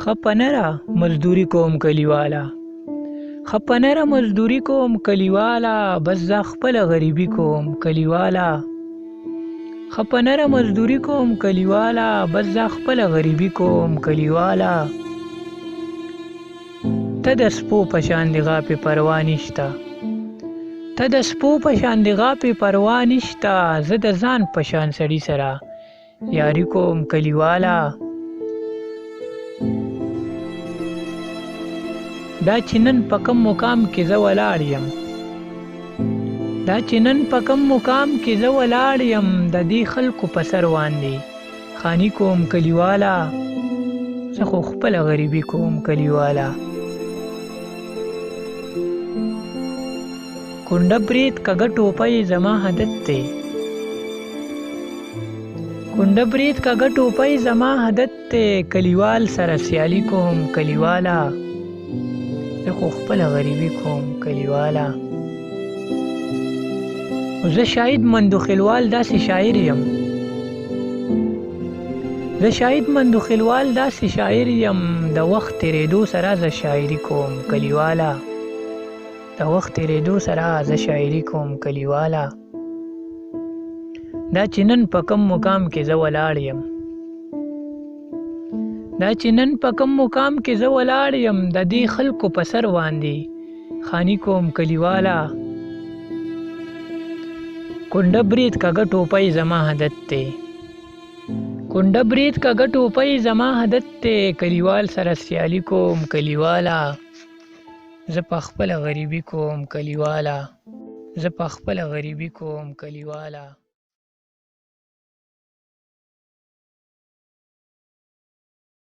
خپنره مزدوری کوم کلیوالا، خپنره مزدوری کوم کلیوالا، بس زه خپل غریبی کوم کلیوالا. خپنره مزدوری کوم کلیوالا، بس زه خپل غریبی کوم کلیوالا. ته د سپو په شان د غاپې پروا نشته، ته د سپو په شان د غاپې پروا نشته، زه د ځان په شان سړي سره یاري کوم کلیوالا. دا چې نن په کم مقام کې زه ولاړ یم، دا چې نن په کم مقام کې زه ولاړ یم، د دې خلکو په سر باندې خاني کوم کلیوالا. زه خو خپله غریبي کوم کلیوالا. کونډه برید کږه ټوپۍ زما عادت دی، کونډه برید کږه ټوپۍ زما عادت دی، کلیوال سره سیالي کوم کلیوالا. زه خو خپله غریبي کوم کلیوالا. زه شاهد مندوخیلوال داسې شاعر یم، زه شاهد مندوخیلوال داسې شاعر یم، د وخت تیرېدو سره زه شاعري کوم کلیوالا. د وخت تیرېدو سره زه شاعري کوم کلیوالا. دا چې نن په کم مقام کې زه ولاړ یم، دا چې نن په کم مقام کې زه ولاړ یم، د دې خلکو په سر باندې خاني کوم کلیوالا. کونډه برید کږه ټوپۍ زما عادت دی، کونډه برید کږه ټوپۍ زما عادت دی، کلیوال سره سیالي کوم کلیوالا. زه په خپله غریبي کوم کلیوالا، زه په خپله غریبي کوم کلیوالا.